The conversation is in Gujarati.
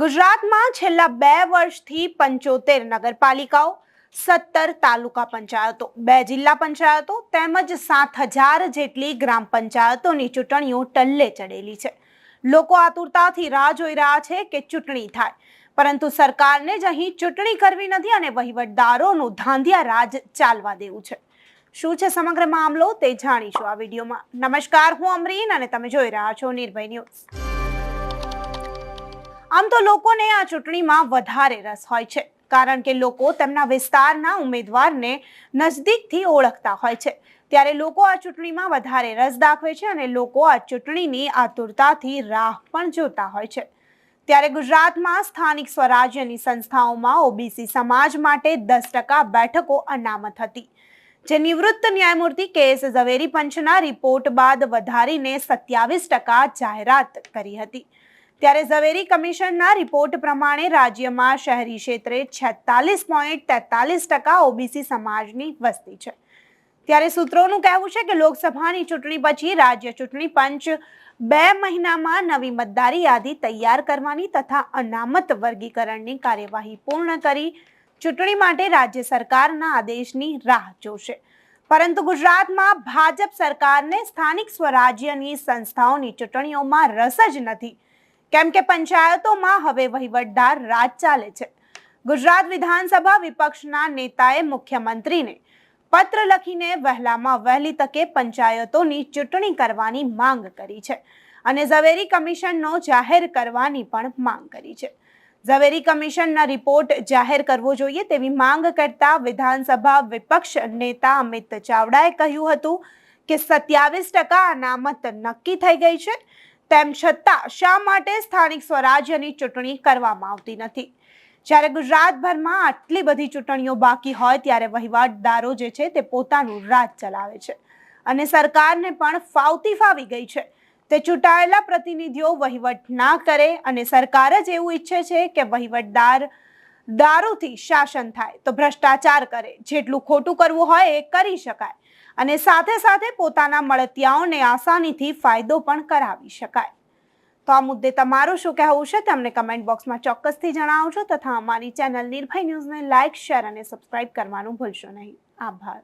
ગુજરાતમાં છેલ્લા 2 વર્ષથી 75 નગરપાલિકાઓ, 17 તાલુકા પંચાયતો, 2 જિલ્લા પંચાયતો તેમજ 7,000 જેટલી ગ્રામ પંચાયતોની ચૂંટણીઓ ટલ્લે ચડેલી છે। લોકો આતુરતાથી રાહ જોઈ રહ્યા છે કે ચૂંટણી થાય, પરંતુ સરકારને જ અહીં ચૂંટણી કરવી નથી અને વહીવટદારોનું ધાંધિયા રાજ ચાલવા દેવું છે। શું છે સમગ્ર મામલો તે જાણીશું આ વિડીયોમાં। નમસ્કાર, હું અમરીન અને તમે જોઈ રહ્યા છો નિર્ભય ન્યૂઝ। આમ તો લોકોને આ ચૂંટણીમાં વધારે રસ હોય છે, કારણ કે લોકો તેમના વિસ્તારના ઉમેદવારને નજદીકથી ઓળખતા હોય છે। ત્યારે લોકો આ ચૂંટણીમાં વધારે રસ દાખવે છે અને લોકો આ ચૂંટણીની આતુરતાથી રાહ પણ જોતા હોય છે। ત્યારે ગુજરાતમાં સ્થાનિક સ્વરાજ્યની સંસ્થાઓમાં ઓબીસી સમાજ માટે 10% બેઠકો અનામત હતી, જે નિવૃત્ત ન્યાયમૂર્તિ કે.એસ. ઝવેરી પંચના રિપોર્ટ બાદ વધારીને 27% જાહેરાત કરી હતી। ત્યારે ઝવેરી કમિશનના રિપોર્ટ પ્રમાણે રાજ્યમાં શહેરી ક્ષેત્રે 46.43% ઓબીસી સમાજની વસ્તી છે। ત્યારે સૂત્રોનું કહેવું છે કે લોકસભાની ચૂંટણી પછી રાજ્ય ચૂંટણી પંચ 2 મહિનામાં નવી મતદારી યાદી તૈયાર કરવાની તથા અનામત વર્ગીકરણની કાર્યવાહી પૂર્ણ કરી ચૂંટણી માટે રાજ્ય સરકારના આદેશની રાહ જોશે। પરંતુ ગુજરાતમાં ભાજપ સરકારને સ્થાનિક સ્વરાજ્યની સંસ્થાઓની ચૂંટણીઓમાં રસ જ નથી, કેમ કે પંચાયતોમાં હવે વહીવટદાર રાજ ચાલે છે। ગુજરાત વિધાનસભા વિપક્ષના નેતાએ મુખ્યમંત્રીને પત્ર લખીને વહેલામાં વહેલી તકે પંચાયતોની ચૂંટણી કરવાની માંગ કરી છે અને ઝવેરી કમિશનનો જાહેર કરવાની પણ માંગ કરી છે। ઝવેરી કમિશનના રિપોર્ટ જાહેર કરવો જોઈએ તેવી માંગ કરતા વિધાનસભા વિપક્ષ નેતા અમિત ચાવડાએ કહ્યું હતું કે 27% અનામત નક્કી થઈ ગઈ છે, તેમ છતાં શા માટે સ્થાનિક સ્વરાજ્યની ચૂંટણી કરવામાં આવતી નથી? જ્યારે ગુજરાતભરમાં આટલી બધી ચૂંટણીઓ બાકી હોય ત્યારે વહીવટદારો જે છે તે પોતાનું રાજ ચલાવે છે અને સરકારને પણ ફાવી ગઈ છે। તે ચૂંટાયેલા પ્રતિનિધિઓ વહીવટ ના કરે અને સરકાર જ એવું ઈચ્છે છે કે વહીવટદાર દારૂથી શાસન થાય તો ભ્રષ્ટાચાર કરે, જેટલું ખોટું કરવું હોય એ કરી શકાય અને સાથે સાથે પોતાના મળતિયાઓને આસાનીથી ફાયદો પણ કરાવી શકાય। તો આ મુદ્દે તમારું શું કહેવું છે તમને કમેન્ટ બોક્સમાં ચોક્કસથી જણાવજો તથા અમારી ચેનલ નિર્ભય ન્યૂઝને લાઇક, શેર અને સબસ્ક્રાઇબ કરવાનું ભૂલશો નહીં। આભાર।